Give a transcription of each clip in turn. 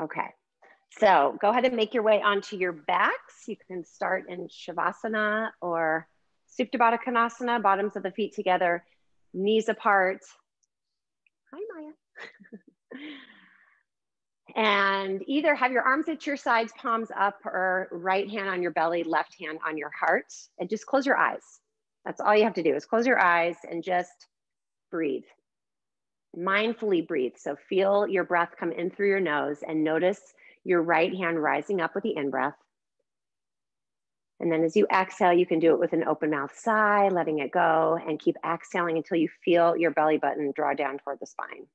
Okay, so go ahead and make your way onto your backs. You can start in Shavasana or Supta Baddha Konasana, bottoms of the feet together, knees apart. Hi, Maya. And either have your arms at your sides, palms up, or right hand on your belly, left hand on your heart, and just close your eyes. That's all you have to do is close your eyes and just breathe. Mindfully breathe. So feel your breath come in through your nose and notice your right hand rising up with the in-breath. And then as you exhale, you can do it with an open mouth sigh, letting it go, and keep exhaling until you feel your belly button draw down toward the spine.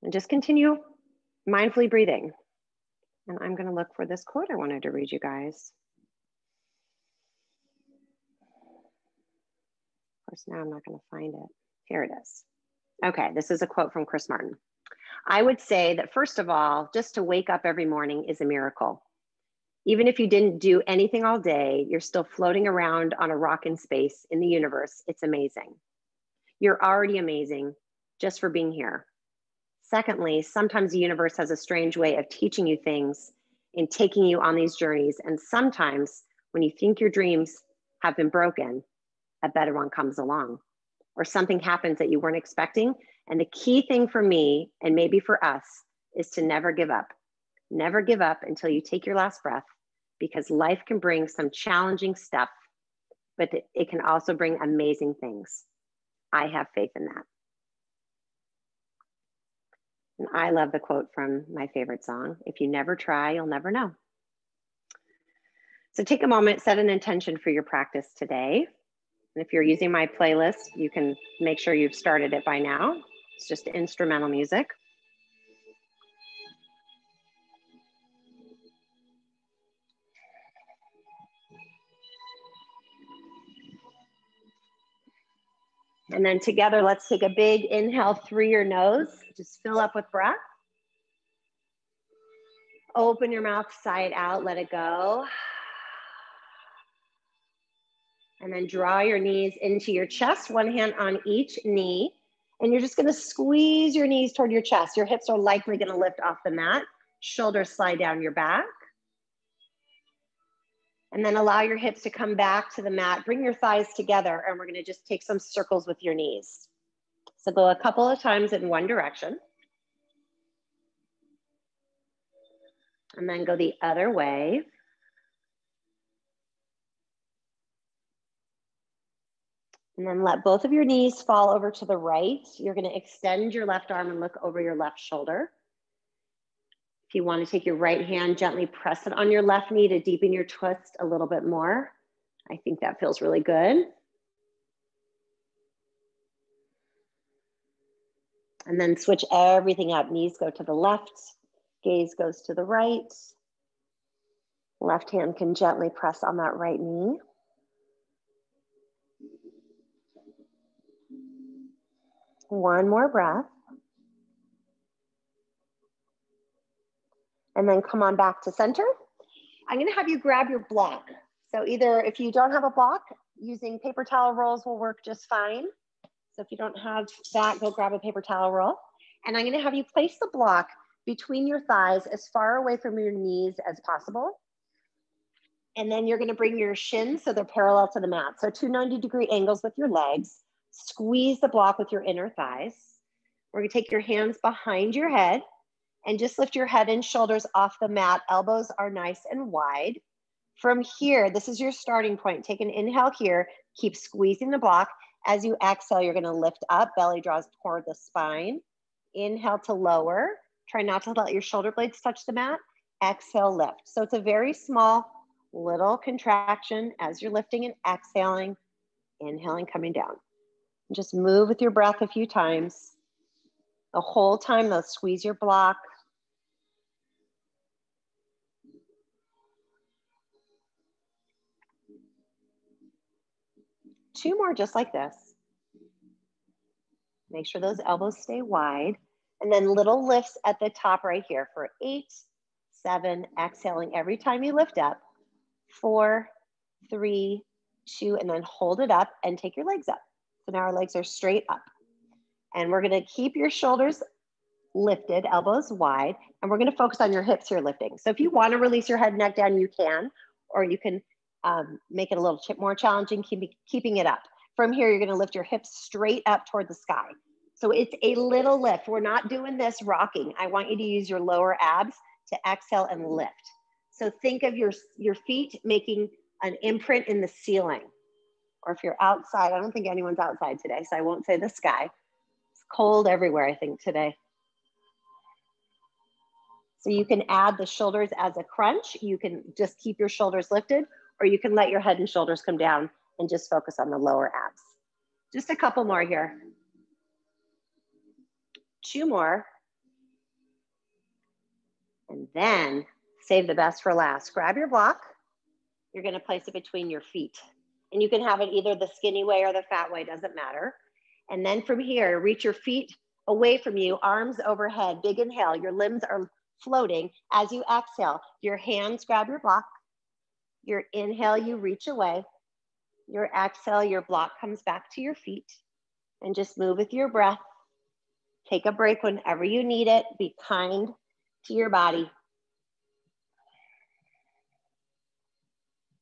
And just continue mindfully breathing. And I'm going to look for this quote I wanted to read you guys. Of course, now I'm not going to find it. Here it is. Okay, this is a quote from Chris Martin. I would say that first of all, just to wake up every morning is a miracle. Even if you didn't do anything all day, you're still floating around on a rock in space in the universe. It's amazing. You're already amazing just for being here. Secondly, sometimes the universe has a strange way of teaching you things and taking you on these journeys. And sometimes when you think your dreams have been broken, a better one comes along, or something happens that you weren't expecting. And the key thing for me, and maybe for us, is to never give up. Never give up until you take your last breath, because life can bring some challenging stuff, but it can also bring amazing things. I have faith in that. And I love the quote from my favorite song, if you never try, you'll never know. So take a moment, set an intention for your practice today. And if you're using my playlist, you can make sure you've started it by now. It's just instrumental music. And then together, let's take a big inhale through your nose. Just fill up with breath. Open your mouth side out, let it go. And then draw your knees into your chest, one hand on each knee. And you're just gonna squeeze your knees toward your chest. Your hips are likely gonna lift off the mat. Shoulders slide down your back. And then allow your hips to come back to the mat. Bring your thighs together, and we're gonna just take some circles with your knees. So go a couple of times in one direction. And then go the other way. And then let both of your knees fall over to the right. You're going to extend your left arm and look over your left shoulder. If you want to take your right hand, gently press it on your left knee to deepen your twist a little bit more. I think that feels really good. And then switch everything up. Knees go to the left, gaze goes to the right. Left hand can gently press on that right knee. One more breath. And then come on back to center. I'm gonna have you grab your block. So either if you don't have a block, using paper towel rolls will work just fine. So if you don't have that, go grab a paper towel roll. And I'm gonna have you place the block between your thighs as far away from your knees as possible. And then you're gonna bring your shins so they're parallel to the mat. So 2 90-degree angles with your legs. Squeeze the block with your inner thighs. We're gonna take your hands behind your head and just lift your head and shoulders off the mat. Elbows are nice and wide. From here, this is your starting point. Take an inhale here. Keep squeezing the block. As you exhale, you're gonna lift up. Belly draws toward the spine. Inhale to lower. Try not to let your shoulder blades touch the mat. Exhale, lift. So it's a very small little contraction as you're lifting and exhaling. Inhaling, coming down. And just move with your breath a few times. The whole time, though, squeeze your block. Two more just like this. Make sure those elbows stay wide. And then little lifts at the top right here for 8, 7, exhaling every time you lift up. 4, 3, 2, and then hold it up and take your legs up. So now our legs are straight up. And we're gonna keep your shoulders lifted, elbows wide, and we're gonna focus on your hips here lifting. So if you wanna release your head and neck down, you can, or you can make it a little more challenging, keeping it up. From here, you're gonna lift your hips straight up toward the sky. So it's a little lift. We're not doing this rocking. I want you to use your lower abs to exhale and lift. So think of your feet making an imprint in the ceiling. Or if you're outside, I don't think anyone's outside today, so I won't say the sky. It's cold everywhere, I think, today. So you can add the shoulders as a crunch. You can just keep your shoulders lifted, or you can let your head and shoulders come down and just focus on the lower abs. Just a couple more here. 2 more. And then save the best for last. Grab your block. You're gonna place it between your feet. And you can have it either the skinny way or the fat way, doesn't matter. And then from here, reach your feet away from you, arms overhead, big inhale. Your limbs are floating. As you exhale, your hands grab your block. Your inhale, you reach away. Your exhale, your block comes back to your feet. And just move with your breath. Take a break whenever you need it. Be kind to your body.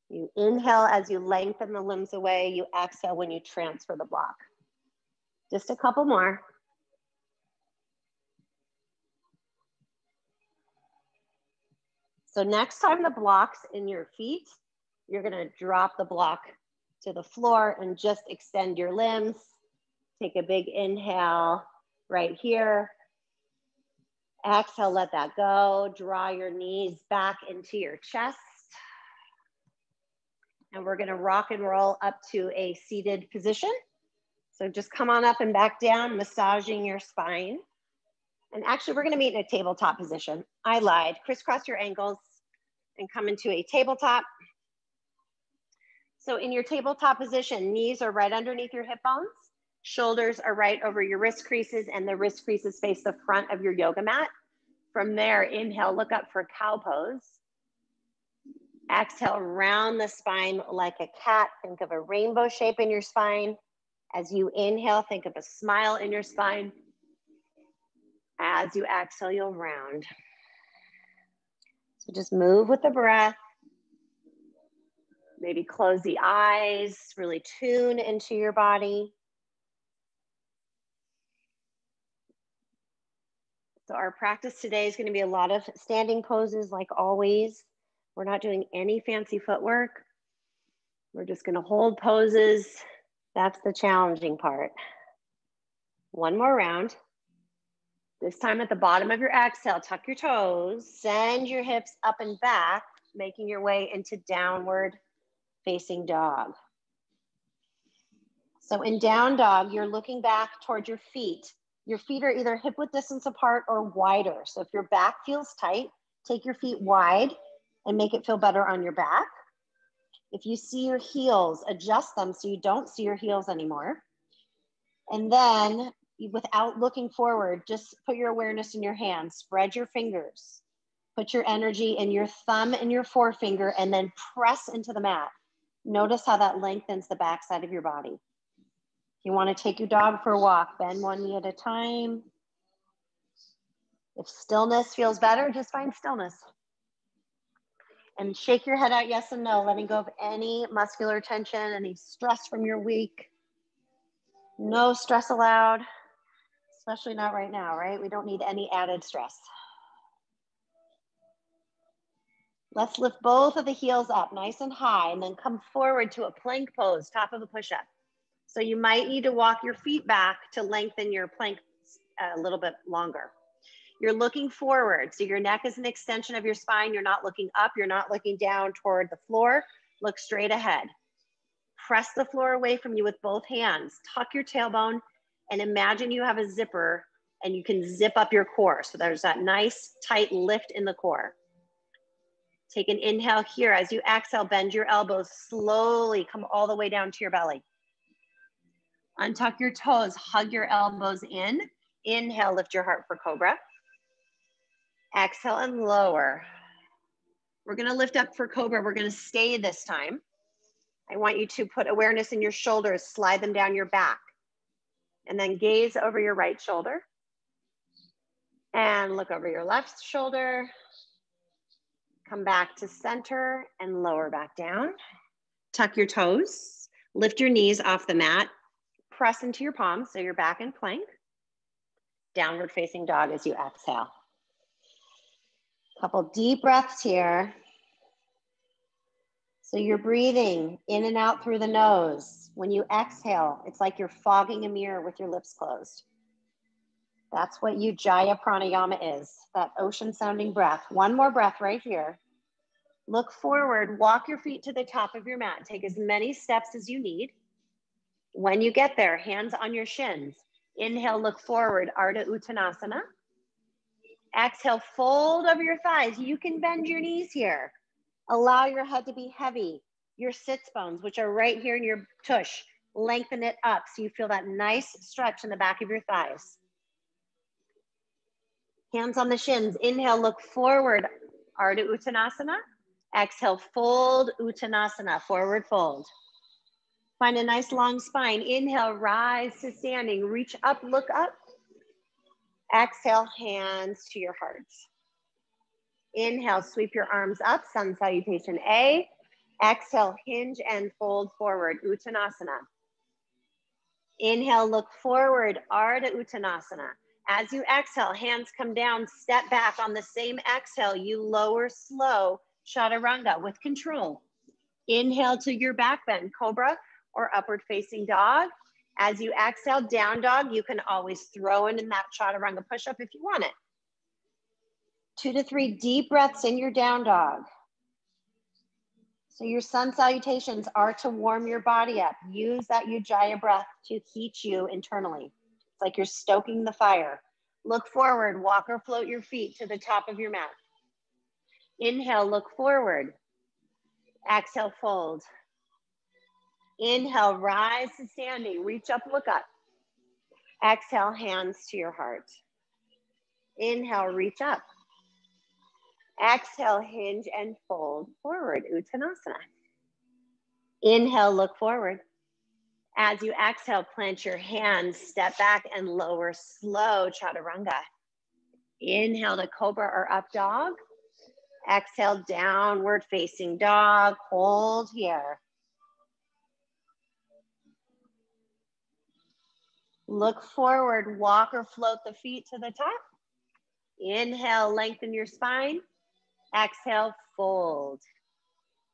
You inhale as you lengthen the limbs away. You exhale when you transfer the block. Just a couple more. So next time the block's in your feet, you're gonna drop the block to the floor and just extend your limbs. Take a big inhale right here. Exhale, let that go. Draw your knees back into your chest. And we're gonna rock and roll up to a seated position. So just come on up and back down, massaging your spine. And actually, we're gonna meet in a tabletop position. I lied. Crisscross your ankles and come into a tabletop. So in your tabletop position, knees are right underneath your hip bones. Shoulders are right over your wrist creases, and the wrist creases face the front of your yoga mat. From there, inhale, look up for cow pose. Exhale, round the spine like a cat. Think of a rainbow shape in your spine. As you inhale, think of a smile in your spine. As you exhale, you'll round. So just move with the breath. Maybe close the eyes, really tune into your body. So our practice today is going to be a lot of standing poses like always. We're not doing any fancy footwork. We're just going to hold poses. That's the challenging part. One more round. This time at the bottom of your exhale, tuck your toes, send your hips up and back, making your way into downward facing dog. So in down dog, you're looking back towards your feet. Your feet are either hip width distance apart or wider. So if your back feels tight, take your feet wide and make it feel better on your back. If you see your heels, adjust them so you don't see your heels anymore. And then without looking forward, just put your awareness in your hands, spread your fingers, put your energy in your thumb and your forefinger, and then press into the mat. Notice how that lengthens the backside of your body. If you want to take your dog for a walk, bend one knee at a time. If stillness feels better, just find stillness. And shake your head out yes and no, letting go of any muscular tension, any stress from your week. No stress allowed, especially not right now, right? We don't need any added stress. Let's lift both of the heels up nice and high and then come forward to a plank pose, top of a push-up. So you might need to walk your feet back to lengthen your plank a little bit longer. You're looking forward. So your neck is an extension of your spine. You're not looking up. You're not looking down toward the floor. Look straight ahead. Press the floor away from you with both hands. Tuck your tailbone and imagine you have a zipper and you can zip up your core. So there's that nice tight lift in the core. Take an inhale here. As you exhale, bend your elbows slowly. Come all the way down to your belly. Untuck your toes, hug your elbows in. Inhale, lift your heart for cobra. Exhale and lower. We're gonna lift up for cobra. We're gonna stay this time. I want you to put awareness in your shoulders, slide them down your back, and then gaze over your right shoulder. And look over your left shoulder. Come back to center and lower back down. Tuck your toes. Lift your knees off the mat. Press into your palms so you're back in plank. Downward facing dog as you exhale. Couple deep breaths here. So you're breathing in and out through the nose. When you exhale, it's like you're fogging a mirror with your lips closed. That's what Ujjayi pranayama is, that ocean sounding breath. One more breath right here. Look forward, walk your feet to the top of your mat. Take as many steps as you need. When you get there, hands on your shins. Inhale, look forward, Ardha Uttanasana. Exhale, fold over your thighs. You can bend your knees here. Allow your head to be heavy. Your sits bones, which are right here in your tush, lengthen it up so you feel that nice stretch in the back of your thighs. Hands on the shins. Inhale, look forward, Ardha Uttanasana. Exhale, fold Uttanasana, forward fold. Find a nice long spine. Inhale, rise to standing. Reach up, look up. Exhale, hands to your hearts. Inhale, sweep your arms up, sun salutation A. Exhale, hinge and fold forward, Uttanasana. Inhale, look forward, Ardha Uttanasana. As you exhale, hands come down, step back. On the same exhale, you lower slow, Chaturanga with control. Inhale to your back bend, Cobra or upward facing dog. As you exhale, down dog, you can always throw in that Chaturanga push-up if you want it. 2 to 3 deep breaths in your down dog. So your sun salutations are to warm your body up. Use that Ujjayi breath to heat you internally. It's like you're stoking the fire. Look forward, walk or float your feet to the top of your mat. Inhale, look forward. Exhale, fold. Inhale, rise to standing. Reach up, look up. Exhale, hands to your heart. Inhale, reach up. Exhale, hinge and fold forward, Uttanasana. Inhale, look forward. As you exhale, plant your hands, step back and lower slow, Chaturanga. Inhale to Cobra or up dog. Exhale, downward facing dog. Hold here. Look forward, walk or float the feet to the top. Inhale, lengthen your spine. Exhale, fold.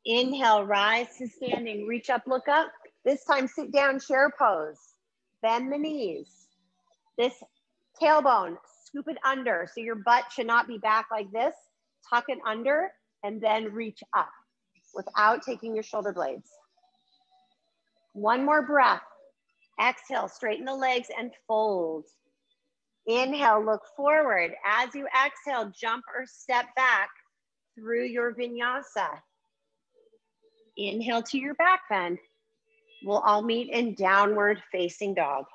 Inhale, rise to standing. Reach up, look up. This time, sit down, chair pose. Bend the knees. This tailbone, scoop it under. So your butt should not be back like this. Tuck it under and then reach up without taking your shoulder blades. One more breath. Exhale, straighten the legs and fold. Inhale, look forward. As you exhale, jump or step back through your vinyasa. Inhale to your back bend. We'll all meet in downward facing dog.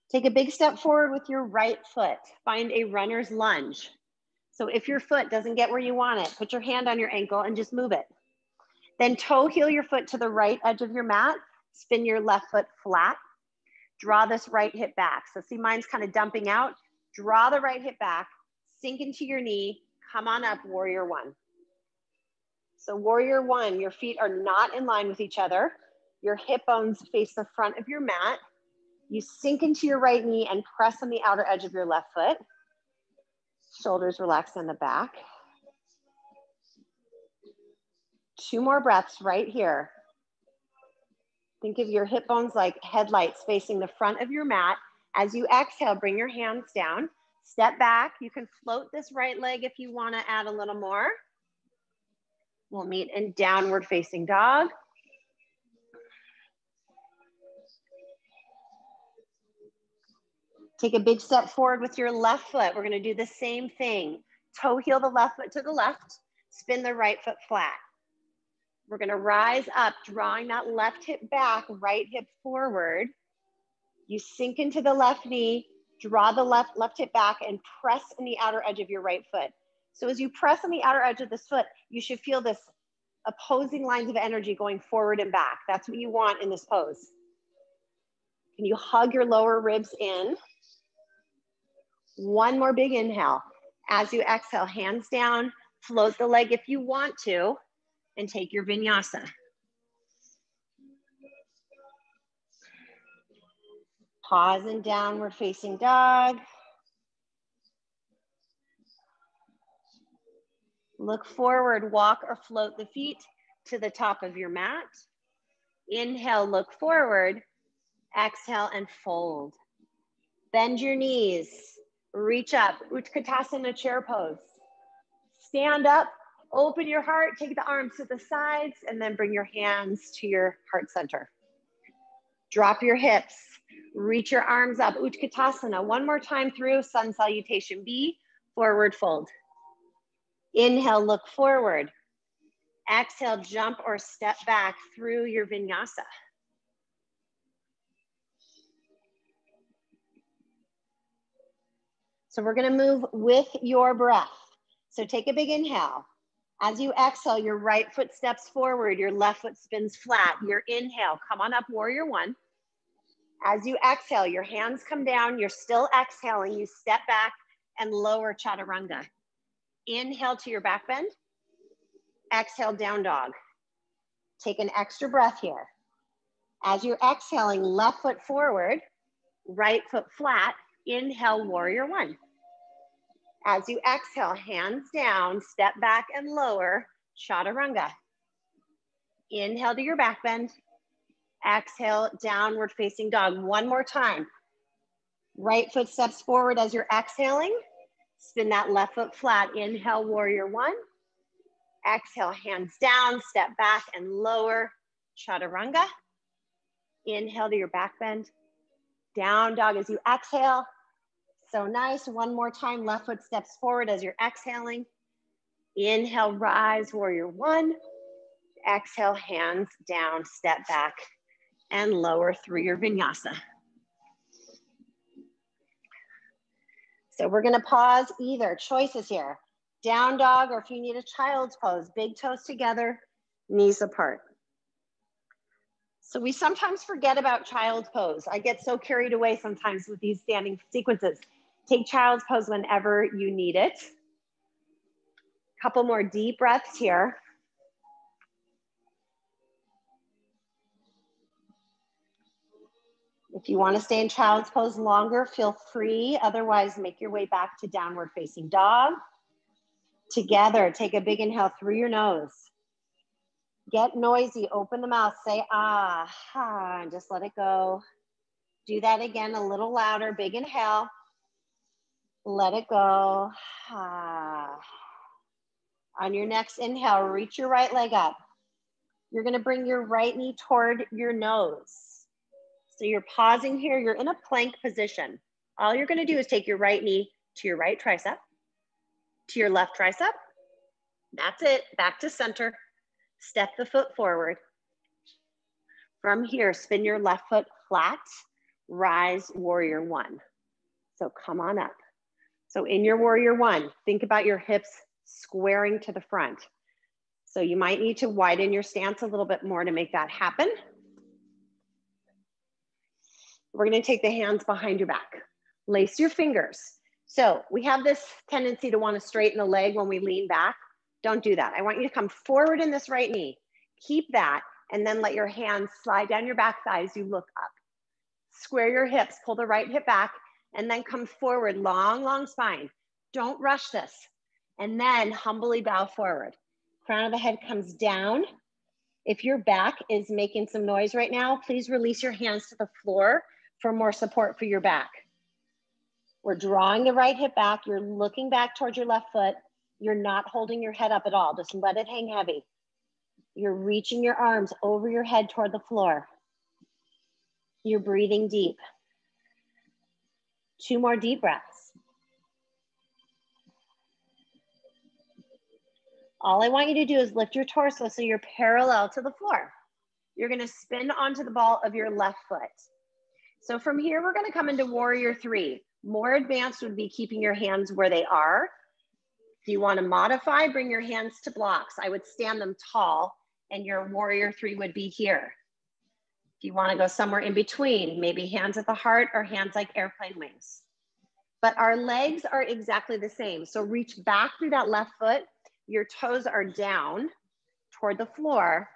Take a big step forward with your right foot. Find a runner's lunge. So if your foot doesn't get where you want it, put your hand on your ankle and just move it. Then toe heel your foot to the right edge of your mat. Spin your left foot flat. Draw this right hip back. So see, mine's kind of dumping out. Draw the right hip back, sink into your knee, come on up, warrior one. So warrior one, your feet are not in line with each other. Your hip bones face the front of your mat. You sink into your right knee and press on the outer edge of your left foot. Shoulders relaxed on the back. 2 more breaths right here. Think of your hip bones like headlights facing the front of your mat. As you exhale, bring your hands down. Step back. You can float this right leg if you want to add a little more. We'll meet in downward facing dog. Take a big step forward with your left foot. We're going to do the same thing. Toe heel the left foot to the left. Spin the right foot flat. We're going to rise up, drawing that left hip back, right hip forward. You sink into the left knee, draw the left hip back and press in the outer edge of your right foot. So as you press on the outer edge of this foot, you should feel this opposing lines of energy going forward and back. That's what you want in this pose. Can you hug your lower ribs in? One more big inhale. As you exhale, hands down, float the leg if you want to, and take your vinyasa. Pause in downward facing dog. Look forward, walk or float the feet to the top of your mat. Inhale, look forward. Exhale and fold. Bend your knees, reach up, Utkatasana chair pose. Stand up, open your heart, take the arms to the sides, and then bring your hands to your heart center. Drop your hips, reach your arms up, Utkatasana. One more time through, sun salutation B, forward fold. Inhale, look forward. Exhale, jump or step back through your vinyasa. So we're gonna move with your breath. So take a big inhale. As you exhale, your right foot steps forward, your left foot spins flat. Your inhale, come on up, warrior one. As you exhale, your hands come down, you're still exhaling, you step back and lower chaturanga. Inhale to your back bend. Exhale, down dog. Take an extra breath here. As you're exhaling, left foot forward, right foot flat. Inhale, warrior one. As you exhale, hands down, step back and lower, chaturanga. Inhale to your back bend. Exhale, downward facing dog. One more time. Right foot steps forward as you're exhaling. Spin that left foot flat. Inhale, warrior one. Exhale, hands down, step back and lower, chaturanga. Inhale to your back bend. Down dog as you exhale. So nice. One more time. Left foot steps forward as you're exhaling. Inhale, rise, warrior one. Exhale, hands down, step back and lower through your vinyasa. So we're gonna pause, either choices here. Down dog, or if you need a child's pose, big toes together, knees apart. So we sometimes forget about child's pose. I get so carried away sometimes with these standing sequences. Take child's pose whenever you need it. Couple more deep breaths here. If you want to stay in child's pose longer, feel free. Otherwise, make your way back to downward facing dog. Together, take a big inhale through your nose. Get noisy, open the mouth, say ah, ha, and just let it go. Do that again, a little louder, big inhale. Let it go, ha. On your next inhale, reach your right leg up. You're gonna bring your right knee toward your nose. So you're pausing here, you're in a plank position. All you're gonna do is take your right knee to your right tricep, to your left tricep. That's it, back to center. Step the foot forward. From here, spin your left foot flat, rise, warrior one. So come on up. So in your warrior one, think about your hips squaring to the front. So you might need to widen your stance a little bit more to make that happen. We're gonna take the hands behind your back. Lace your fingers. So we have this tendency to wanna straighten the leg when we lean back. Don't do that. I want you to come forward in this right knee. Keep that, and then let your hands slide down your back thigh as you look up. Square your hips, pull the right hip back, and then come forward, long, long spine. Don't rush this. And then humbly bow forward. Crown of the head comes down. If your back is making some noise right now, please release your hands to the floor for more support for your back. We're drawing the right hip back. You're looking back towards your left foot. You're not holding your head up at all. Just let it hang heavy. You're reaching your arms over your head toward the floor. You're breathing deep. 2 more deep breaths. All I want you to do is lift your torso so you're parallel to the floor. You're gonna spin onto the ball of your left foot. So from here, we're gonna come into warrior three. More advanced would be keeping your hands where they are. If you wanna modify, bring your hands to blocks. I would stand them tall and your warrior three would be here. If you wanna go somewhere in between, maybe hands at the heart or hands like airplane wings. but our legs are exactly the same. So reach back through that left foot. Your toes are down toward the floor.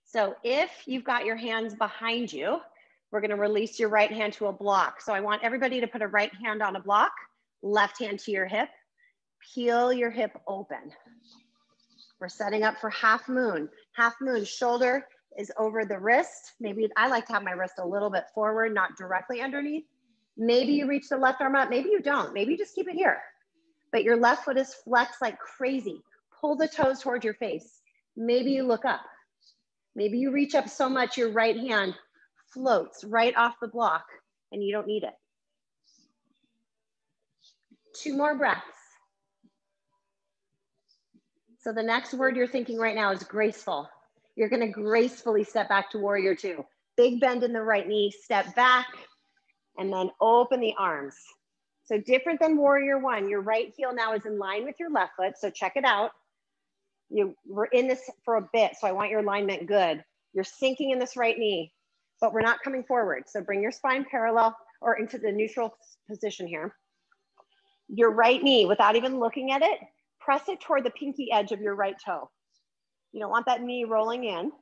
So if you've got your hands behind you, we're gonna release your right hand to a block. So I want everybody to put a right hand on a block, left hand to your hip, peel your hip open. We're setting up for half moon. Half moon, shoulder is over the wrist. Maybe I like to have my wrist a little bit forward, not directly underneath. Maybe you reach the left arm up, maybe you don't. Maybe you just keep it here. But your left foot is flexed like crazy. Pull the toes towards your face. Maybe you look up. Maybe you reach up so much your right hand floats right off the block and you don't need it. 2 more breaths. So the next word you're thinking right now is graceful. You're gonna gracefully step back to warrior 2. Big bend in the right knee, step back, and then open the arms. So different than warrior 1, your right heel now is in line with your left foot, so check it out. We're in this for a bit, so I want your alignment good. You're sinking in this right knee, but we're not coming forward. So bring your spine parallel or into the neutral position here. Your right knee, without even looking at it, press it toward the pinky edge of your right toe. You don't want that knee rolling in.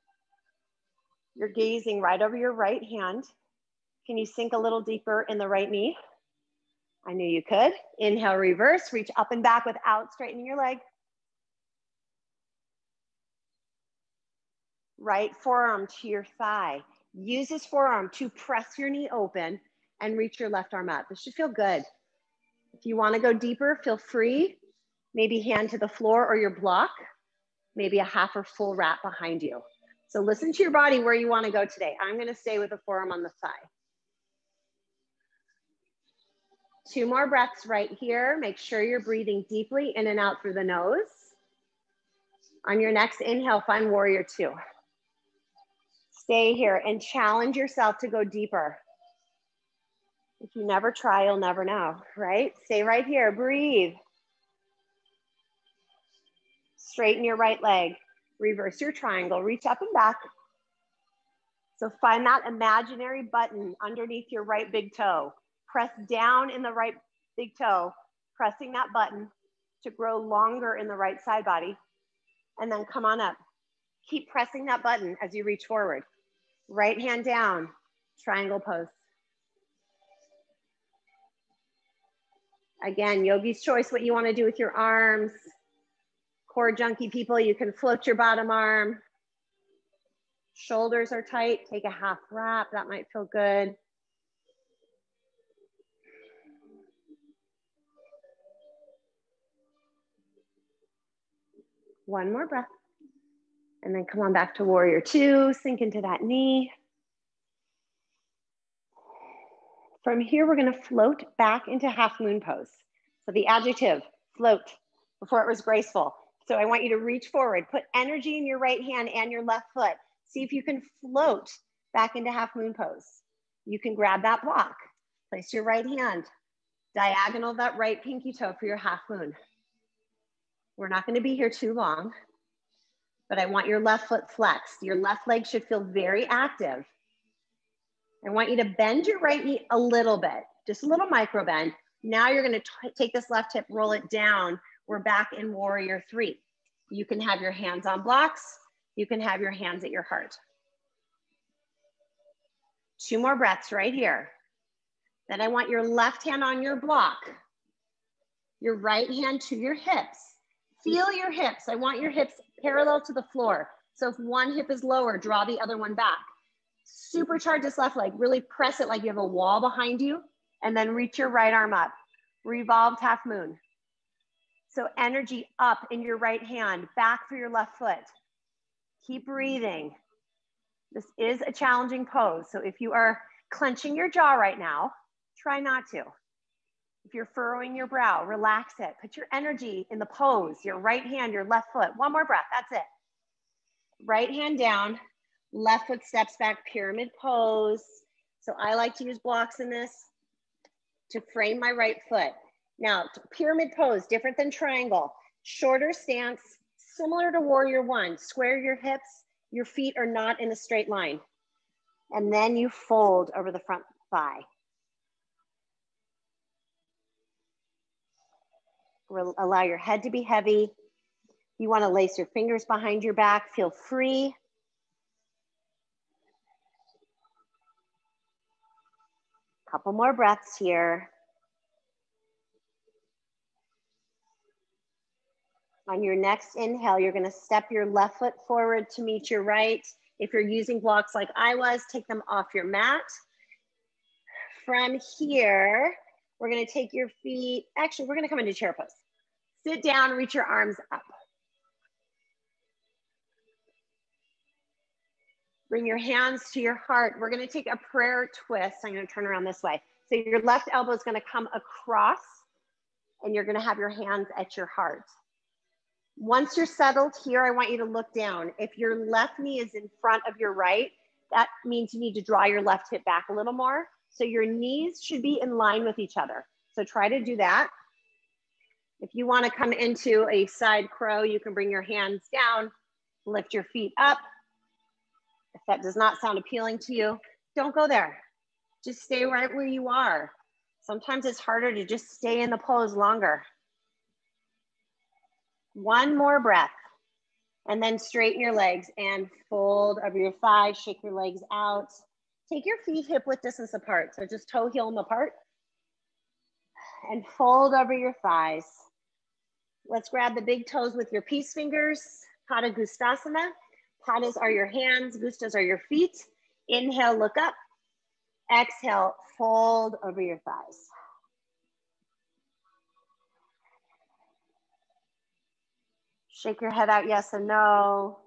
You're gazing right over your right hand. Can you sink a little deeper in the right knee? I knew you could. Inhale, reverse, reach up and back without straightening your leg. Right forearm to your thigh. Use this forearm to press your knee open and reach your left arm up. This should feel good. If you want to go deeper, feel free. Maybe hand to the floor or your block. Maybe a half or full wrap behind you. So listen to your body where you want to go today. I'm going to stay with the forearm on the thigh. 2 more breaths right here. Make sure you're breathing deeply in and out through the nose. On your next inhale, find warrior 2. Stay here and challenge yourself to go deeper. If you never try, you'll never know, right? Stay right here, breathe. Straighten your right leg, reverse your triangle, reach up and back. So find that imaginary button underneath your right big toe. Press down in the right big toe, pressing that button to grow longer in the right side body. And then come on up. Keep pressing that button as you reach forward. Right hand down, triangle pose. Again, yogi's choice, what you want to do with your arms. Core junkie people, you can float your bottom arm. Shoulders are tight, take a half wrap, that might feel good. One more breath. And then come on back to warrior 2, sink into that knee. From here, we're gonna float back into half moon pose. So the adjective, float, before it was graceful. So I want you to reach forward, put energy in your right hand and your left foot. See if you can float back into half moon pose. You can grab that block, place your right hand, diagonal that right pinky toe for your half moon. We're not gonna be here too long, but I want your left foot flexed. Your left leg should feel very active. I want you to bend your right knee a little bit, just a little micro bend. Now you're gonna take this left hip, roll it down. We're back in warrior 3. You can have your hands on blocks. You can have your hands at your heart. 2 more breaths right here. Then I want your left hand on your block, your right hand to your hips. Feel your hips. I want your hips parallel to the floor. So if one hip is lower, draw the other one back. Supercharge this left leg. Really press it like you have a wall behind you, and then reach your right arm up. Revolved half moon. So energy up in your right hand, back through your left foot. Keep breathing. This is a challenging pose. So if you are clenching your jaw right now, try not to. If you're furrowing your brow, relax it. Put your energy in the pose, your right hand, your left foot. One more breath, that's it. Right hand down, left foot steps back, pyramid pose. So I like to use blocks in this to frame my right foot. Now, pyramid pose, different than triangle. Shorter stance, similar to warrior 1. Square your hips, your feet are not in a straight line. And then you fold over the front thigh. Allow your head to be heavy. You want to lace your fingers behind your back. Feel free. Couple more breaths here. On your next inhale, you're going to step your left foot forward to meet your right. If you're using blocks like I was, take them off your mat. From here, we're going to take your feet. Actually, we're going to come into chair pose. Sit down, reach your arms up. Bring your hands to your heart. We're going to take a prayer twist. I'm going to turn around this way. So your left elbow is going to come across and you're going to have your hands at your heart. Once you're settled here, I want you to look down. If your left knee is in front of your right, that means you need to draw your left hip back a little more. So your knees should be in line with each other. So try to do that. If you want to come into a side crow, you can bring your hands down, lift your feet up. If that does not sound appealing to you, don't go there. Just stay right where you are. Sometimes it's harder to just stay in the pose longer. One more breath, and then straighten your legs and fold over your thighs, shake your legs out. Take your feet hip width distance apart, so just toe heel them apart, and fold over your thighs. Let's grab the big toes with your peace fingers, Pada Gustasana. Padas are your hands, Gustas are your feet. Inhale, look up. Exhale, fold over your thighs. Shake your head out, yes and no.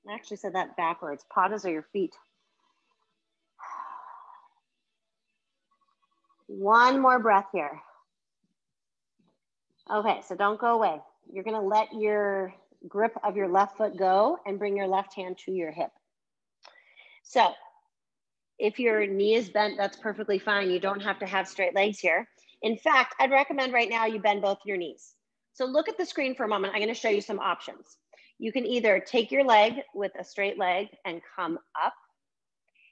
I actually said that backwards. Padas are your feet. One more breath here. Okay, so don't go away. You're gonna let your grip of your left foot go and bring your left hand to your hip. So if your knee is bent, that's perfectly fine. You don't have to have straight legs here. In fact, I'd recommend right now you bend both your knees. So look at the screen for a moment. I'm going to show you some options. You can either take your leg with a straight leg and come up.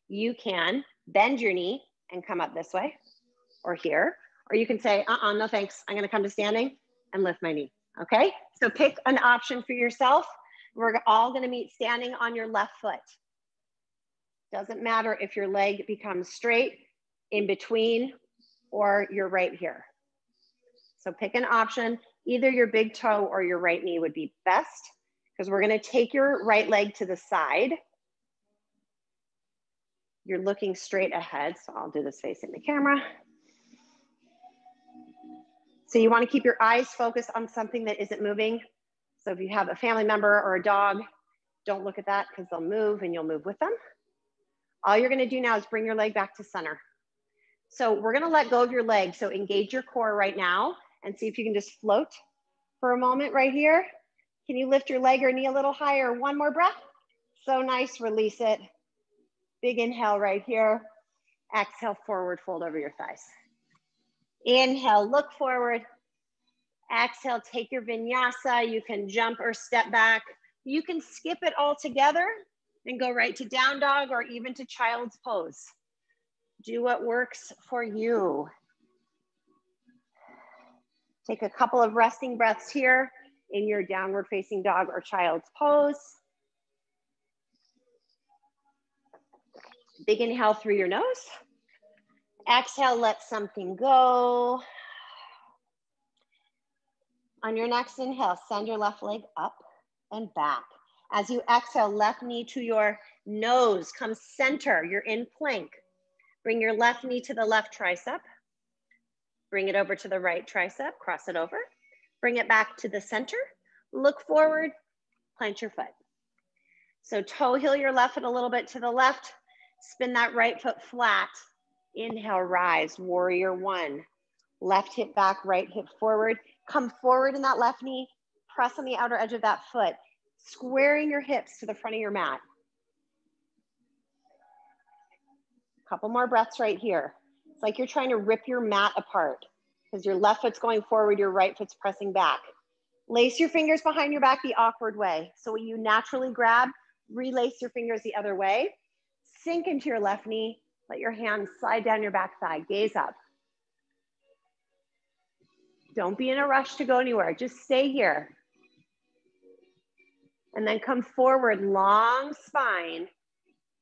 You can bend your knee and come up this way or here. Or you can say, no thanks. I'm going to come to standing and lift my knee. Okay? So pick an option for yourself. We're all going to meet standing on your left foot. Doesn't matter if your leg becomes straight, in between, or you're right here. So pick an option. Either your big toe or your right knee would be best, because we're going to take your right leg to the side. You're looking straight ahead, so I'll do this facing the camera. So you want to keep your eyes focused on something that isn't moving. So if you have a family member or a dog, don't look at that because they'll move and you'll move with them. All you're going to do now is bring your leg back to center. So we're going to let go of your leg. So engage your core right now and see if you can just float for a moment right here. Can you lift your leg or knee a little higher? One more breath. So nice, release it. Big inhale right here. Exhale, forward, fold over your thighs. Inhale, look forward. Exhale, take your vinyasa. You can jump or step back. You can skip it all together and go right to down dog or even to child's pose. Do what works for you. Take a couple of resting breaths here in your downward facing dog or child's pose. Big inhale through your nose. Exhale, let something go. On your next inhale, send your left leg up and back. As you exhale, left knee to your nose, come center, you're in plank. Bring your left knee to the left tricep. Bring it over to the right tricep, cross it over. Bring it back to the center. Look forward, plant your foot. So toe heel your left foot a little bit to the left. Spin that right foot flat. Inhale, rise, warrior one. Left hip back, right hip forward. Come forward in that left knee. Press on the outer edge of that foot. Squaring your hips to the front of your mat. Couple more breaths right here. It's like you're trying to rip your mat apart because your left foot's going forward, your right foot's pressing back. Lace your fingers behind your back the awkward way. So when you naturally grab, relace your fingers the other way. Sink into your left knee, Let your hands slide down your back thigh, gaze up. Don't be in a rush to go anywhere, just stay here. And then come forward, long spine,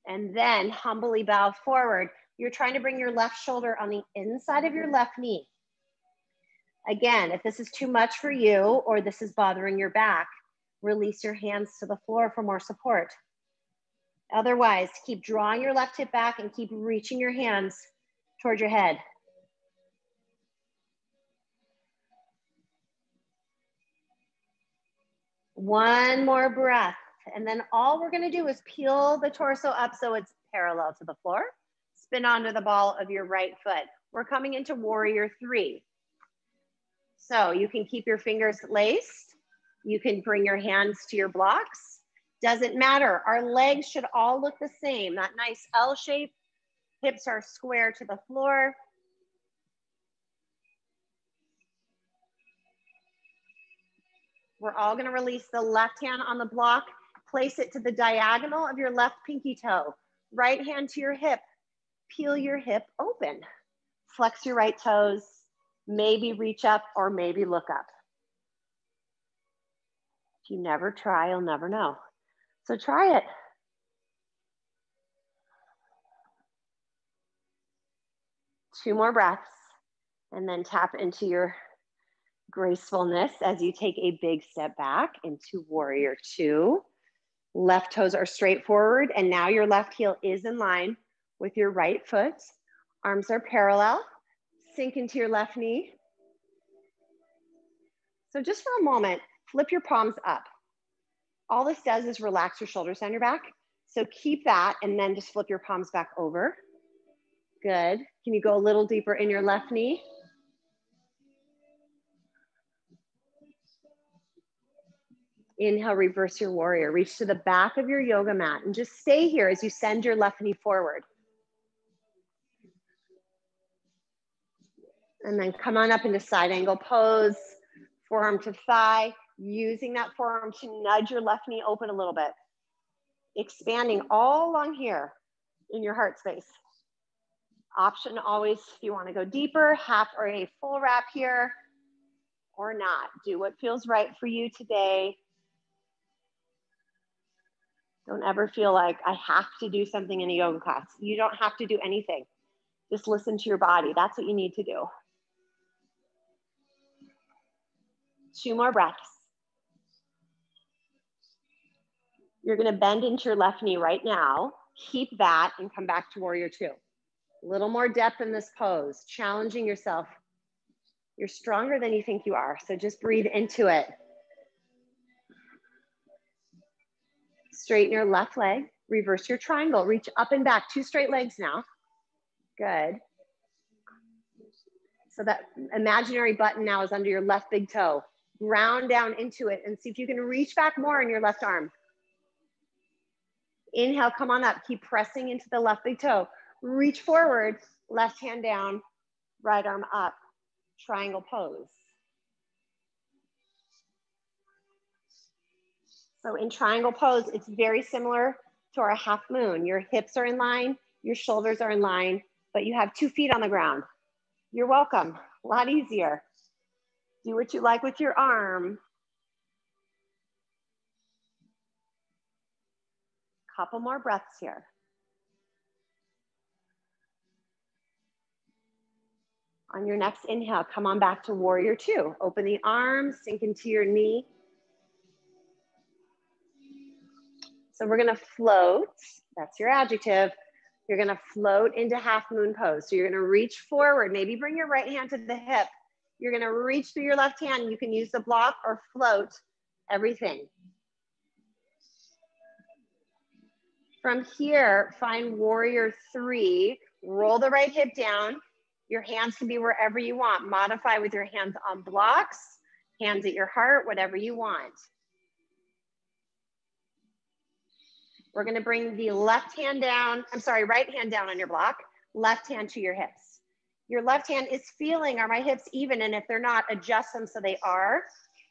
and then humbly bow forward. You're trying to bring your left shoulder on the inside of your left knee. Again, if this is too much for you or this is bothering your back, release your hands to the floor for more support. Otherwise, keep drawing your left hip back and keep reaching your hands toward your head. One more breath. And then all we're gonna do is peel the torso up so it's parallel to the floor. Spin onto the ball of your right foot. We're coming into warrior 3. So you can keep your fingers laced. You can bring your hands to your blocks. Doesn't matter. Our legs should all look the same. That nice L shape. Hips are square to the floor. We're all gonna release the left hand on the block. Place it to the diagonal of your left pinky toe. Right hand to your hip. Peel your hip open. Flex your right toes. Maybe reach up or maybe look up. If you never try, you'll never know. So try it. Two more breaths and then tap into your gracefulness as you take a big step back into warrior 2. Left toes are straight forward and now your left heel is in line with your right foot. Arms are parallel. Sink into your left knee. So just for a moment, flip your palms up. All this does is relax your shoulders down your back. So keep that and then just flip your palms back over. Good. Can you go a little deeper in your left knee? Inhale, reverse your warrior. Reach to the back of your yoga mat and just stay here as you send your left knee forward. And then come on up into side angle pose, forearm to thigh, using that forearm to nudge your left knee open a little bit. Expanding all along here in your heart space. Option always, if you want to go deeper, half or a full wrap here or not. Do what feels right for you today. Don't ever feel like I have to do something in a yoga class. You don't have to do anything. Just listen to your body. That's what you need to do. 2 more breaths. You're going to bend into your left knee right now. Keep that and come back to warrior 2. A little more depth in this pose, challenging yourself. You're stronger than you think you are, so just breathe into it. Straighten your left leg, reverse your triangle, reach up and back, 2 straight legs now. Good. So that imaginary button now is under your left big toe. Ground down into it and see if you can reach back more in your left arm. Inhale, come on up, keep pressing into the left big toe. Reach forward, left hand down, right arm up, triangle pose. So in triangle pose, it's very similar to our half moon. Your hips are in line, your shoulders are in line, but you have 2 feet on the ground. You're welcome, a lot easier. Do what you like with your arm. Couple more breaths here. On your next inhale, come on back to warrior 2. Open the arms, sink into your knee. So we're gonna float, that's your adjective. You're gonna float into half moon pose. So you're gonna reach forward, maybe bring your right hand to the hip. You're gonna reach through your left hand. You can use the block or float, everything. From here, find warrior 3. Roll the right hip down. Your hands can be wherever you want. Modify with your hands on blocks, hands at your heart, whatever you want. We're gonna bring the left hand down, right hand down on your block, left hand to your hips. Your left hand is feeling, are my hips even? And if they're not, adjust them so they are.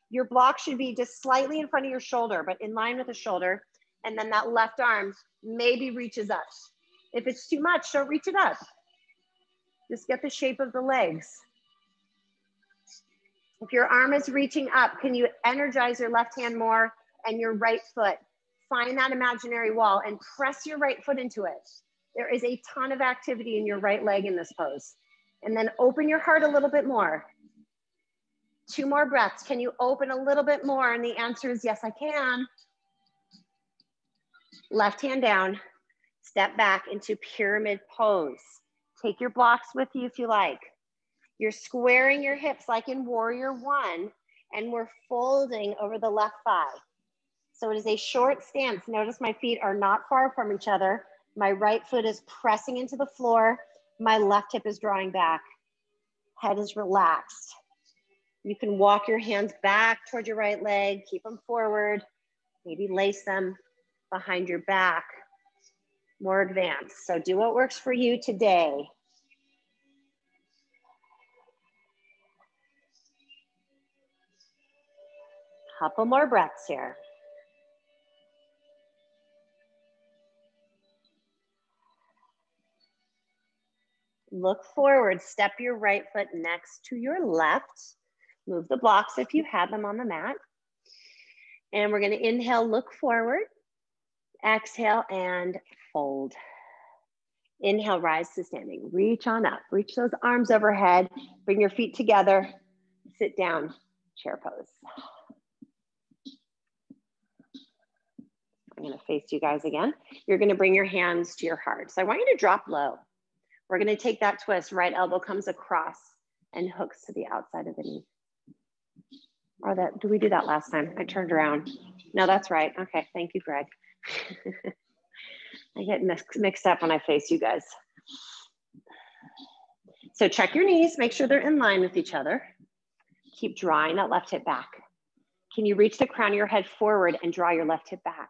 Your block should be just slightly in front of your shoulder, but in line with the shoulder. And then that left arm maybe reaches up. If it's too much, don't reach it up. Just get the shape of the legs. If your arm is reaching up, can you energize your left hand more and your right foot? Find that imaginary wall and press your right foot into it. There is a ton of activity in your right leg in this pose. And then open your heart a little bit more. 2 more breaths. Can you open a little bit more? And the answer is yes, I can. Left hand down, step back into pyramid pose. Take your blocks with you if you like. You're squaring your hips like in warrior 1, and we're folding over the left thigh. So it is a short stance. Notice my feet are not far from each other. My right foot is pressing into the floor. My left hip is drawing back. Head is relaxed. You can walk your hands back toward your right leg, keep them forward, maybe lace them behind your back, more advanced. So do what works for you today. Couple more breaths here. Look forward, step your right foot next to your left. Move the blocks if you have them on the mat. And we're gonna inhale, look forward. Exhale and fold. Inhale, rise to standing. Reach on up, reach those arms overhead. Bring your feet together, sit down, chair pose. I'm gonna face you guys again. You're gonna bring your hands to your heart. So I want you to drop low. We're gonna take that twist, right elbow comes across and hooks to the outside of the knee. Or that, did we do that last time? I turned around. No, that's right. Okay, thank you, Greg. I get mixed up when I face you guys. So check your knees, make sure they're in line with each other. Keep drawing that left hip back. Can you reach the crown of your head forward and draw your left hip back?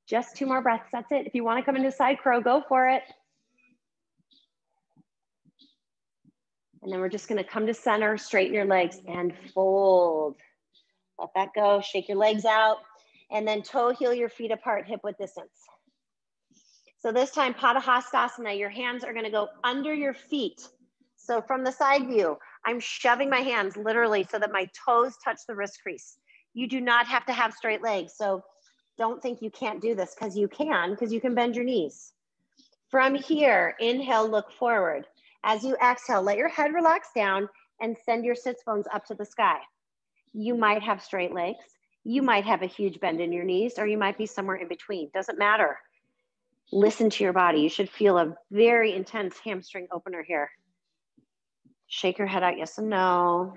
Just 2 more breaths, that's it. If you wanna come into side crow, go for it. And then we're just gonna come to center, straighten your legs and fold. Let that go, shake your legs out. And then toe heel your feet apart, hip width distance. So this time, Padahastasana, your hands are gonna go under your feet. So from the side view, I'm shoving my hands literally so that my toes touch the wrist crease. You do not have to have straight legs. So don't think you can't do this because you can bend your knees. From here, inhale, look forward. As you exhale, let your head relax down and send your sits bones up to the sky. You might have straight legs. You might have a huge bend in your knees, or you might be somewhere in between. Doesn't matter. Listen to your body. You should feel a very intense hamstring opener here. Shake your head out, yes and no.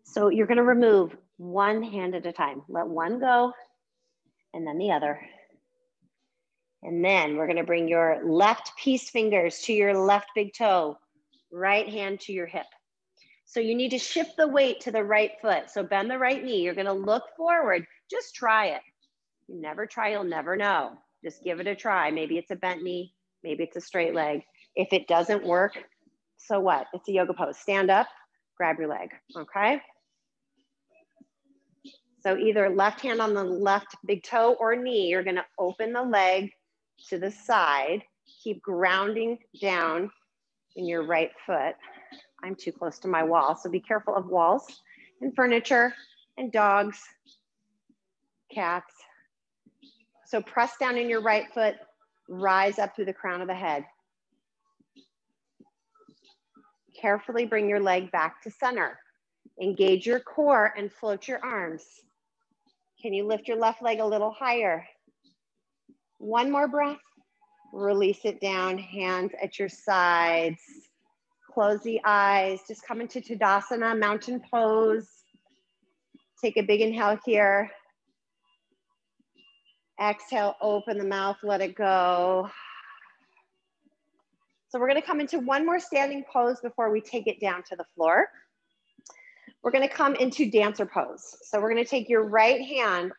So you're gonna remove one hand at a time. Let one go, and then the other. And then we're gonna bring your left peace fingers to your left big toe, right hand to your hip. So you need to shift the weight to the right foot. So bend the right knee. You're gonna look forward. Just try it. You never try, you'll never know. Just give it a try. Maybe it's a bent knee, maybe it's a straight leg. If it doesn't work, so what? It's a yoga pose. Stand up, grab your leg, okay? So either left hand on the left big toe or knee, you're gonna open the leg to the side, keep grounding down in your right foot. I'm too close to my wall, so be careful of walls and furniture and dogs, cats. So press down in your right foot, rise up through the crown of the head. Carefully bring your leg back to center. Engage your core and float your arms. Can you lift your left leg a little higher? One more breath. Release it down, hands at your sides. Close the eyes. Just come into Tadasana, mountain pose. Take a big inhale here. Exhale, open the mouth, let it go. So we're gonna come into one more standing pose before we take it down to the floor. We're gonna come into dancer pose. So we're gonna take your right hand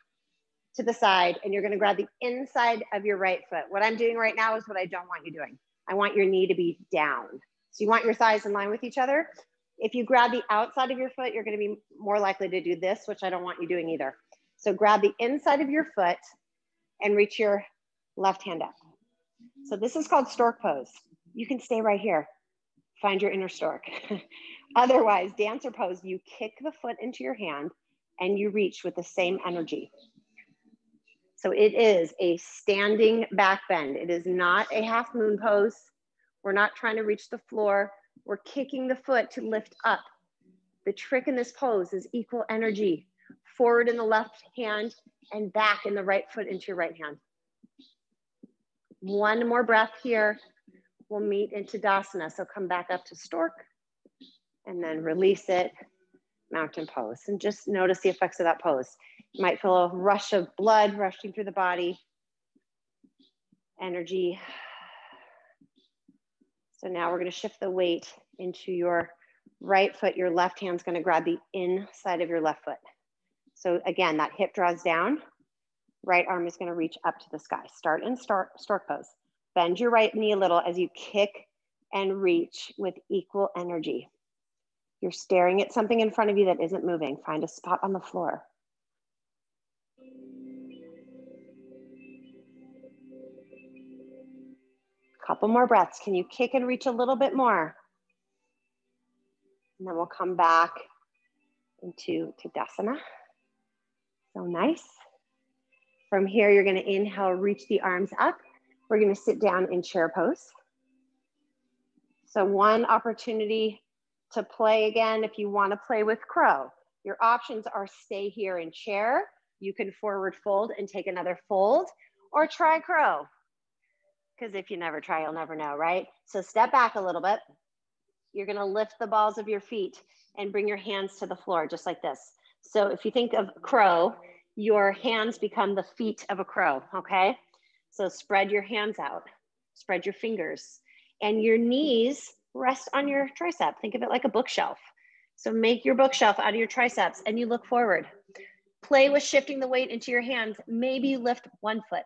to the side and you're gonna grab the inside of your right foot. What I'm doing right now is what I don't want you doing. I want your knee to be down. So you want your thighs in line with each other. If you grab the outside of your foot, you're gonna be more likely to do this, which I don't want you doing either. So grab the inside of your foot and reach your left hand up. So this is called stork pose. You can stay right here. Find your inner stork. Otherwise, dancer pose, you kick the foot into your hand and you reach with the same energy. So it is a standing back bend. It is not a half moon pose. We're not trying to reach the floor. We're kicking the foot to lift up. The trick in this pose is equal energy. Forward in the left hand and back in the right foot into your right hand. One more breath here. We'll meet into Tadasana. So come back up to stork and then release it, mountain pose. And just notice the effects of that pose. You might feel a rush of blood rushing through the body. Energy. So now we're going to shift the weight into your right foot. Your left hand's going to grab the inside of your left foot. So again, that hip draws down. Right arm is going to reach up to the sky. Start in stork pose. Bend your right knee a little as you kick and reach with equal energy. You're staring at something in front of you that isn't moving. Find a spot on the floor. Couple more breaths. Can you kick and reach a little bit more? And then we'll come back into Tadasana. So nice. From here, you're going to inhale, reach the arms up. We're going to sit down in chair pose. So one opportunity to play again, if you want to play with crow. Your options are stay here in chair. You can forward fold and take another fold, or try crow. Because if you never try, you'll never know, right? So step back a little bit. You're going to lift the balls of your feet and bring your hands to the floor, just like this. So if you think of crow, your hands become the feet of a crow, okay? So spread your hands out, spread your fingers, and your knees rest on your tricep. Think of it like a bookshelf. So make your bookshelf out of your triceps and you look forward. Play with shifting the weight into your hands. Maybe you lift one foot.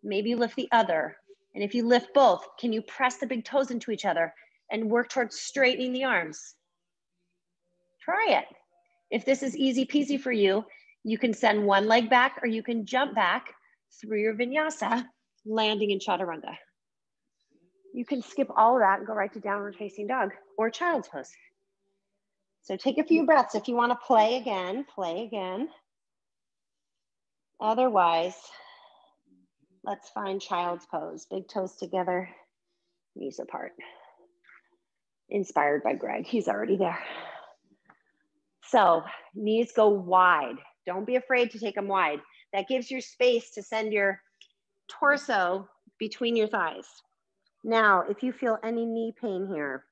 Maybe you lift the other. And if you lift both, can you press the big toes into each other and work towards straightening the arms? Try it. If this is easy peasy for you, you can send one leg back or you can jump back through your vinyasa, landing in chaturanga. You can skip all of that and go right to downward facing dog or child's pose. So take a few breaths. If you want to play again, play again. Otherwise, let's find child's pose. Big toes together, knees apart. Inspired by Greg, he's already there. So knees go wide. Don't be afraid to take them wide. That gives you space to send your torso between your thighs. Now, if you feel any knee pain here,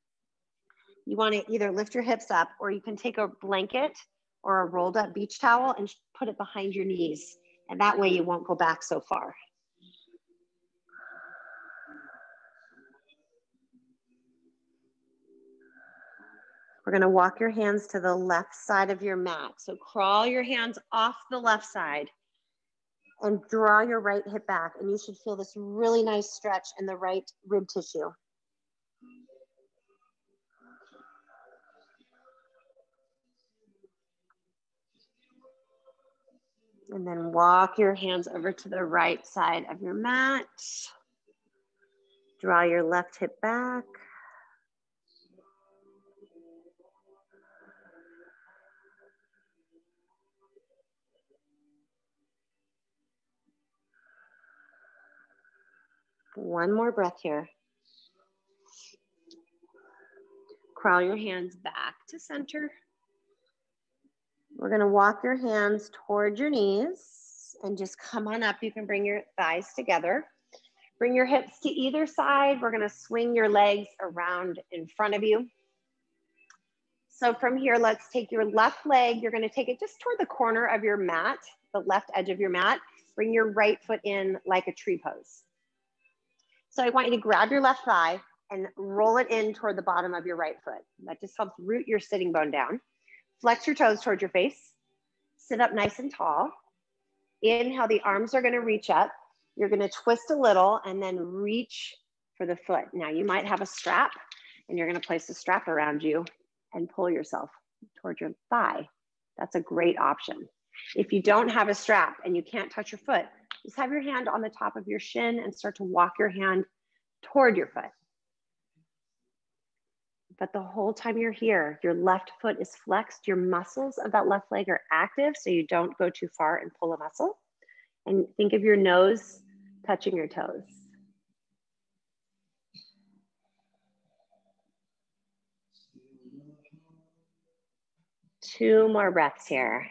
you want to either lift your hips up or you can take a blanket or a rolled up beach towel and put it behind your knees. And that way you won't go back so far. We're going to walk your hands to the left side of your mat. So crawl your hands off the left side and draw your right hip back. And you should feel this really nice stretch in the right rib tissue. And then walk your hands over to the right side of your mat. Draw your left hip back. One more breath here. Crawl your hands back to center. We're going to walk your hands toward your knees and just come on up. You can bring your thighs together. Bring your hips to either side. We're going to swing your legs around in front of you. So from here, let's take your left leg. You're going to take it just toward the corner of your mat, the left edge of your mat. Bring your right foot in like a tree pose. So I want you to grab your left thigh and roll it in toward the bottom of your right foot. That just helps root your sitting bone down. Flex your toes towards your face. Sit up nice and tall. Inhale, the arms are going to reach up. You're going to twist a little and then reach for the foot. Now you might have a strap And you're gonna place the strap around you and pull yourself toward your thigh. That's a great option. If you don't have a strap and you can't touch your foot, just have your hand on the top of your shin and start to walk your hand toward your foot. But the whole time you're here, your left foot is flexed, your muscles of that left leg are active so you don't go too far and pull a muscle. And think of your nose touching your toes. Two more breaths here.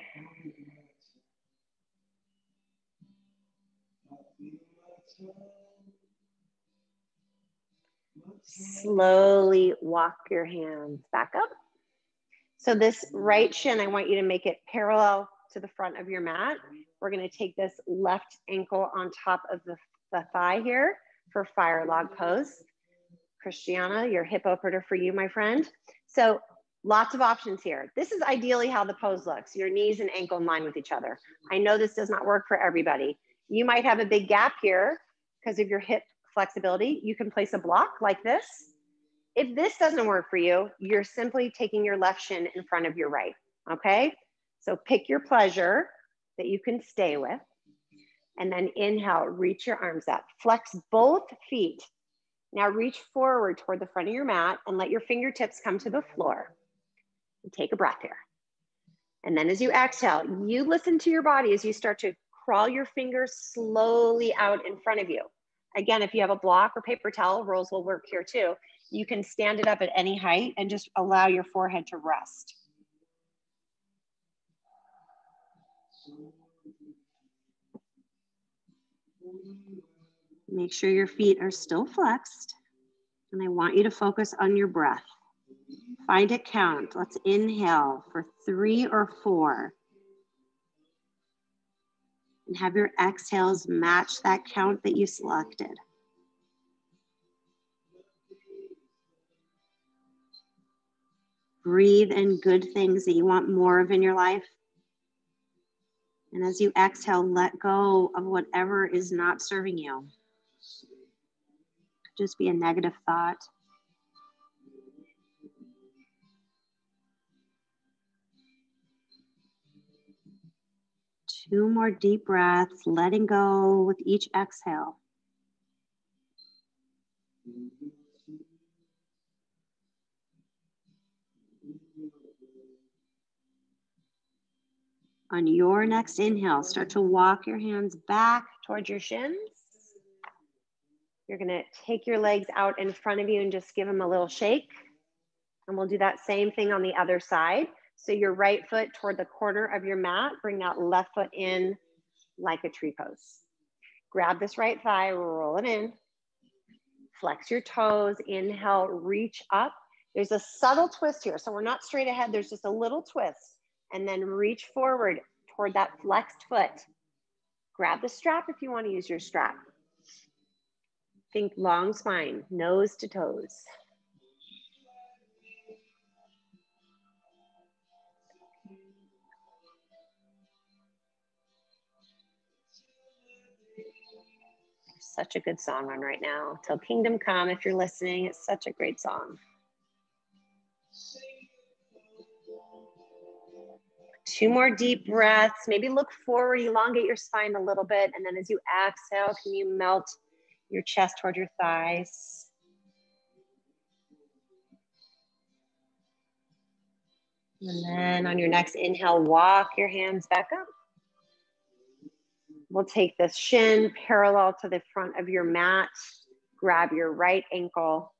Slowly walk your hands back up. So this right shin, I want you to make it parallel to the front of your mat. We're gonna take this left ankle on top of the thigh here for fire log pose. Christiana, your hip opener for you, my friend. So lots of options here. This is ideally how the pose looks. Your knees and ankle in line with each other. I know this does not work for everybody. You might have a big gap here because of your hip flexibility. You can place a block like this. If this doesn't work for you, you're simply taking your left shin in front of your right, okay? So pick your pleasure that you can stay with. And then inhale, reach your arms up. Flex both feet. Now reach forward toward the front of your mat and let your fingertips come to the floor. And take a breath here. And then as you exhale, you listen to your body as you start to crawl your fingers slowly out in front of you. Again, if you have a block or paper towel, rolls will work here too. You can stand it up at any height and just allow your forehead to rest. Make sure your feet are still flexed. And I want you to focus on your breath. Find a count. Let's inhale for 3 or 4. And have your exhales match that count that you selected. Breathe in good things that you want more of in your life. And as you exhale, let go of whatever is not serving you. Could just be a negative thought. Two more deep breaths, letting go with each exhale. On your next inhale, start to walk your hands back towards your shins. You're gonna take your legs out in front of you and just give them a little shake. And we'll do that same thing on the other side. So your right foot toward the corner of your mat, bring that left foot in like a tree pose. Grab this right thigh, roll it in. Flex your toes, inhale, reach up. There's a subtle twist here. So we're not straight ahead, there's just a little twist. And then reach forward toward that flexed foot. Grab the strap if you want to use your strap. Think long spine, nose to toes. Such a good song on right now. Till Kingdom Come, if you're listening, it's such a great song. Two more deep breaths. Maybe look forward, elongate your spine a little bit. And then as you exhale, can you melt your chest toward your thighs? And then on your next inhale, walk your hands back up. We'll take this shin parallel to the front of your mat. Grab your right ankle,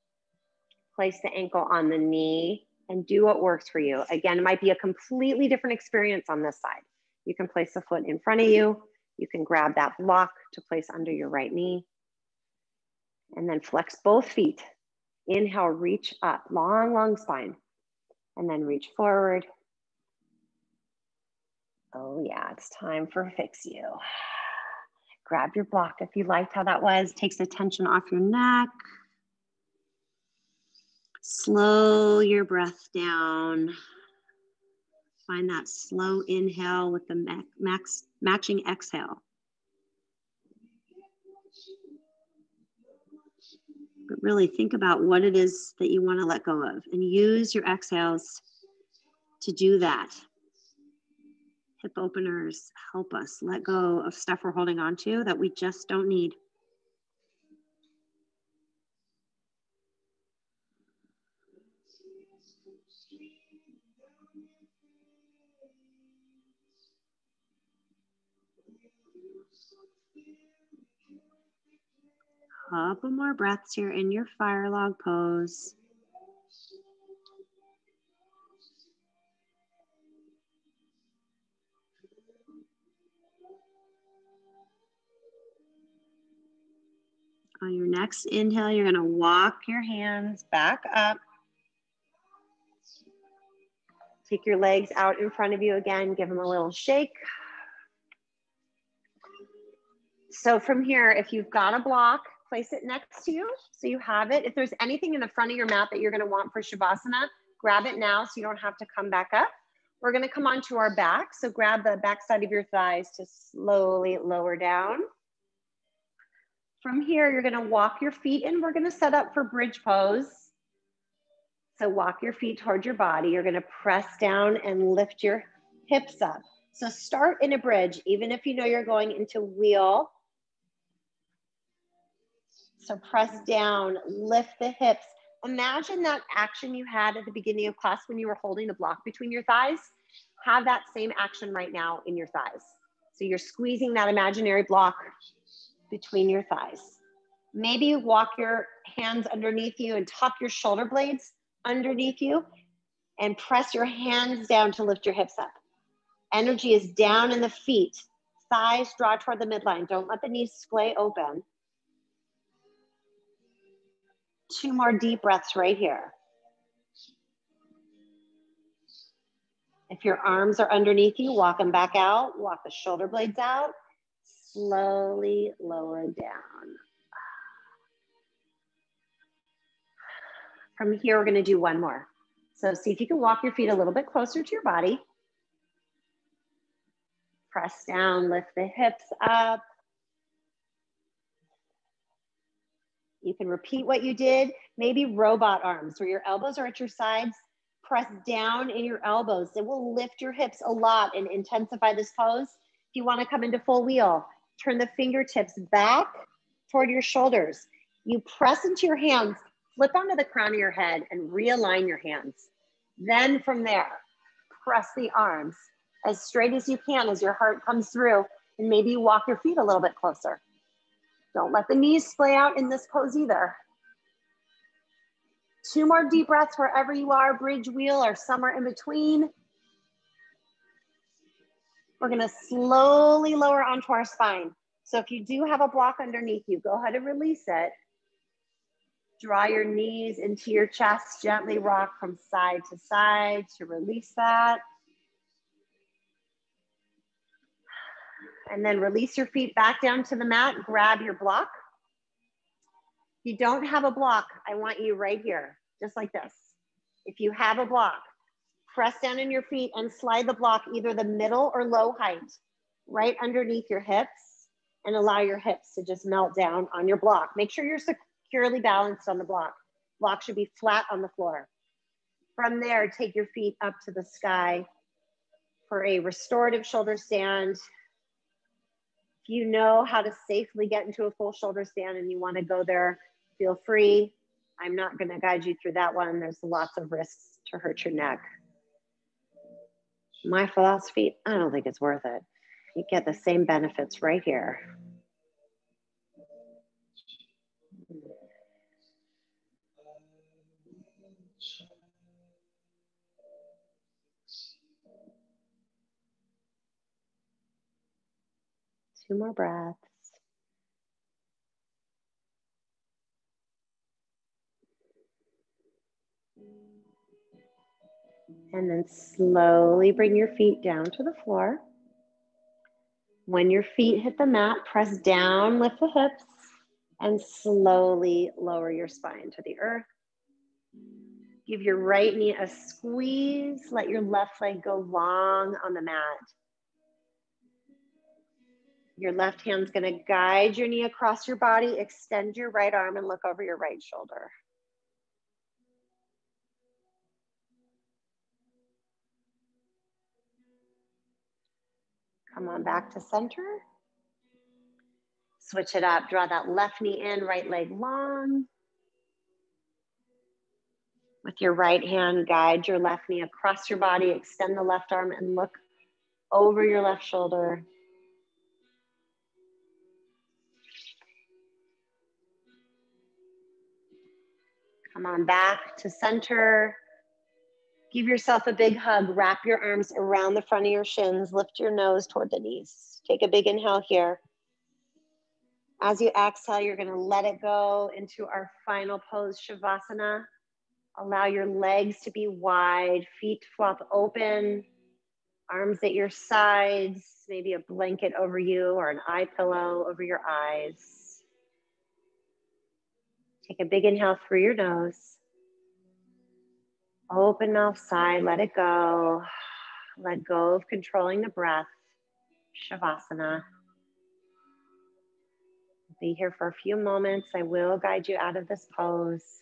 place the ankle on the knee, and do what works for you. Again, it might be a completely different experience on this side. You can place the foot in front of you. You can grab that block to place under your right knee. And then flex both feet. Inhale, reach up, long, long spine. And then reach forward. Oh yeah, it's time for Fix You. Grab your block if you liked how that was. Takes the tension off your neck. Slow your breath down. Find that slow inhale with the matching exhale. But really think about what it is that you want to let go of and use your exhales to do that. Hip openers help us let go of stuff we're holding on to that we just don't need. Couple more breaths here in your fire log pose. On your next inhale, you're going to walk your hands back up. Take your legs out in front of you again. Give them a little shake. So from here, if you've got a block, place it next to you so you have it. If there's anything in the front of your mat that you're going to want for Shavasana, grab it now so you don't have to come back up. We're going to come onto our back. So grab the back side of your thighs to slowly lower down. From here, you're going to walk your feet in. We're going to set up for bridge pose. So walk your feet towards your body. You're going to press down and lift your hips up. So start in a bridge, even if you know you're going into wheel. So press down, lift the hips. Imagine that action you had at the beginning of class when you were holding a block between your thighs. Have that same action right now in your thighs. So you're squeezing that imaginary block between your thighs. Maybe walk your hands underneath you and tuck your shoulder blades underneath you and press your hands down to lift your hips up. Energy is down in the feet. Thighs draw toward the midline. Don't let the knees splay open. 2 more deep breaths right here. If your arms are underneath you, walk them back out. Walk the shoulder blades out. Slowly lower down. From here, we're going to do one more. So see if you can walk your feet a little bit closer to your body. Press down, lift the hips up. You can repeat what you did. Maybe robot arms where your elbows are at your sides. Press down in your elbows. It will lift your hips a lot and intensify this pose. If you want to come into full wheel, turn the fingertips back toward your shoulders. You press into your hands, flip onto the crown of your head and realign your hands. Then from there, press the arms as straight as you can as your heart comes through, and maybe you walk your feet a little bit closer. Don't let the knees splay out in this pose either. 2 more deep breaths wherever you are, bridge, wheel, or somewhere in between. We're gonna slowly lower onto our spine. So if you do have a block underneath you, go ahead and release it. Draw your knees into your chest, gently rock from side to side to release that. And then release your feet back down to the mat, grab your block. If you don't have a block, I want you right here, just like this. If you have a block, press down in your feet and slide the block either the middle or low height, right underneath your hips, and allow your hips to just melt down on your block. Make sure you're securely balanced on the block. Block should be flat on the floor. From there, take your feet up to the sky for a restorative shoulder stand. If you know how to safely get into a full shoulder stand and you want to go there, feel free. I'm not going to guide you through that one. There's lots of risks to hurt your neck. My philosophy, I don't think it's worth it. You get the same benefits right here. Two more breaths. And then slowly bring your feet down to the floor. When your feet hit the mat, press down, lift the hips, and slowly lower your spine to the earth. Give your right knee a squeeze. Let your left leg go long on the mat. Your left hand's gonna guide your knee across your body, extend your right arm and look over your right shoulder. Come on back to center. Switch it up, draw that left knee in, right leg long. With your right hand, guide your left knee across your body, extend the left arm and look over your left shoulder. Come on back to center. Give yourself a big hug. Wrap your arms around the front of your shins. Lift your nose toward the knees. Take a big inhale here. As you exhale, you're gonna let it go into our final pose, Shavasana. Allow your legs to be wide, feet flop open, arms at your sides, maybe a blanket over you or an eye pillow over your eyes. Take a big inhale through your nose. Open mouth side, let it go. Let go of controlling the breath. Shavasana. Be here for a few moments. I will guide you out of this pose.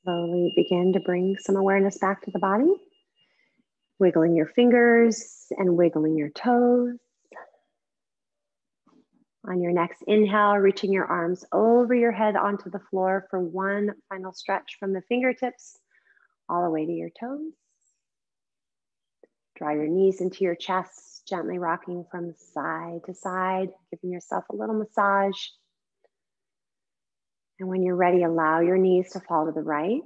Slowly begin to bring some awareness back to the body. Wiggling your fingers and wiggling your toes. On your next inhale, reaching your arms over your head onto the floor for one final stretch from the fingertips all the way to your toes. Draw your knees into your chest, gently rocking from side to side, giving yourself a little massage. And when you're ready, allow your knees to fall to the right.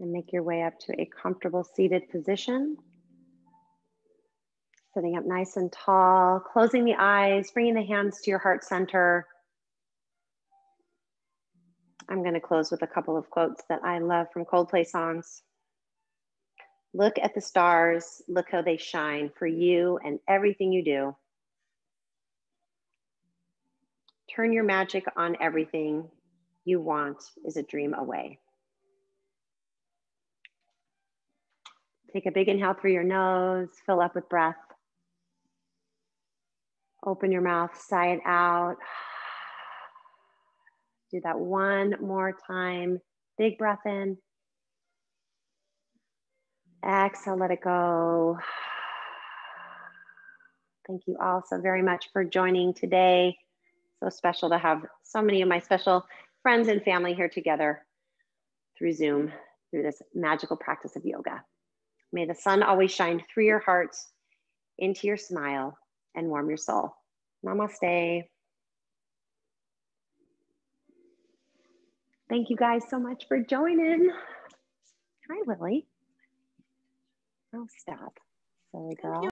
And make your way up to a comfortable seated position. Sitting up nice and tall, closing the eyes, bringing the hands to your heart center. I'm going to close with a couple of quotes that I love from Coldplay songs. Look at the stars, look how they shine for you and everything you do. Turn your magic on everything you want is a dream away. Take a big inhale through your nose, fill up with breath. Open your mouth, sigh it out. Do that one more time. Big breath in. Exhale, let it go. Thank you all so very much for joining today. So special to have so many of my special friends and family here together through Zoom, through this magical practice of yoga. May the sun always shine through your heart, into your smile, and warm your soul. Namaste. Thank you guys so much for joining. Hi, Lily. Oh, stop. Silly girl.